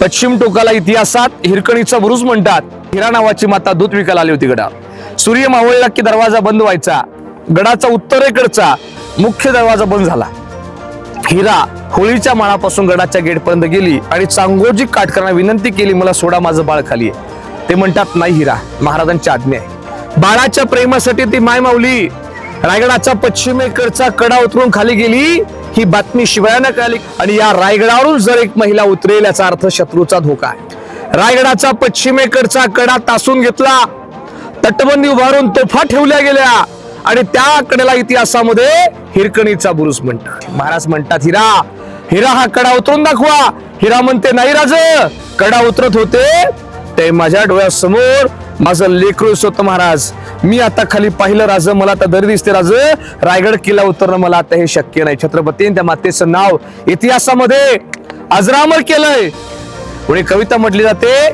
पश्चिम टोकाला इतिहासात हिरकणीचा बुरुज म्हणतात. हिरा नावाची माता दूध विकायला आली होती गडावर. सूर्य मावळला की दरवाजा बंद व्हायचा. गडाचा उत्तरेकडचा मुख्य दरवाजा बंद झाला. हिरा होळीच्या माळापासून गडाच्या गेट पर्यंत गेली आणि चांगोजी काटकरांना विनंती केली, मला सोडा, माझं बाळ खाली आहे. ते म्हणतात, नाही हिरा, महाराजांची आज्ञा आहे. बाळाच्या प्रेमासाठी ती माय माऊली रायगडाचा पश्चिमेकडचा कडा उतरून खाली गेली. ही बातमी शिवायानं कळाली आणि या रायगडावरून जर एक महिला उतरेल याचा अर्थ शत्रूचा धोका आहे. रायगडाचा पश्चिमेकडचा कडा तासून घेतला. तटबंदी उभारून तोफा ठेवल्या गेल्या आणि त्या कडेला इतिहासामध्ये हिरकणीचा बुरुज म्हणतात. महाराज म्हणतात, हिरा, हिरा हा कडा उतरून दाखवा. हिरा म्हणते, नाही राज, कडा उतरत होते ते माझ्या डोळ्यासमोर माझं लेकरू होतं महाराज. मी आता खाली पाहिलं राज, मला आता दरी दिसते राज. रायगड किल्ला उतरणं मला आता हे शक्य नाही. छत्रपतींनी त्या मातेचं नाव इतिहासामध्ये अजरामर केलंय. पुढे कविता म्हटली जाते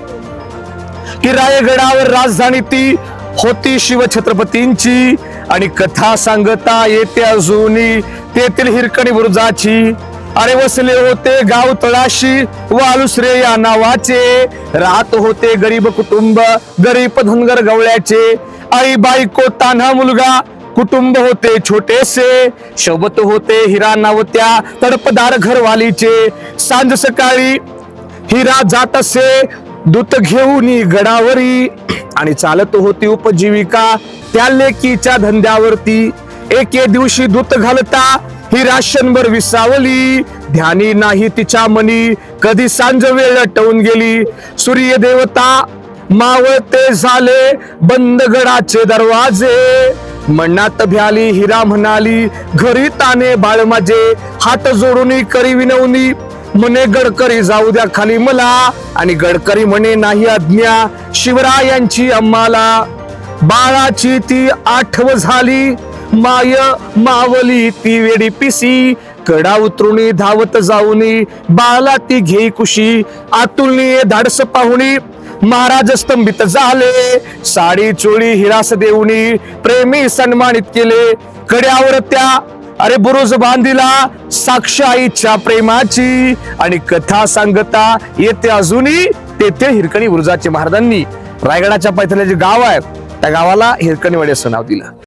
की रायगडावर राजधानी ती होती शिवछत्रपतींची आणि कथा सांगता येते अजूनी तेथील हिरकणी बुरुजाची. अरे वसले होते गाव तळाशी वालुसरे या नावाचे. राहत होते गरीब कुटुंब, गरीब धनगर गवळ्याचे. आई बायको तान्हा मुलगा, कुटुंब होते छोटेसे. सोबत होते हिरा नावत्या तडपदार घरवालीचे. सांज सकाळी हिरा जात असे दूत घेऊन गडावरी आणि चालत होती उपजीविका त्या लेकीच्या धंद्यावरती. एके दिवशी दूत घालता ही राशनभर विसावली. ध्यानी नाही तिच्या मनी कधी सांज वेळ टवून गेली. सूर्य देवता मावळते झाले बंद गडाचे दरवाजे. मनात भ्याली हिरा म्हणाली, घरी ताने बाळ माझे. हात जोडून करी विनवणी म्हणे, गडकरी जाऊ द्या खाली मला. आणि गडकरी म्हणे, नाही आज्ञा शिवरायांची आम्हाला. बाळाची ती आठव झाली, माय मावली ती वेडी पिसी. कडा उतरून धावत जाऊनी बाळाला ती घेई कुशी. आतुलनी धाडस पाहुणी महाराज स्तंभित झाले. साडी चोळी हिरास देऊनी प्रेमी सन्मानित केले. कड्यावर त्या अरे बुरुज बांधिला साक्ष आईच्या प्रेमाची. आणि कथा सांगता येते अजूनही तेथे हिरकणी बुरुजाचे. महाराजांनी रायगडाच्या पैथ्याला जे गाव आहे त्या गावाला हिरकणीवाडी असं नाव दिलं.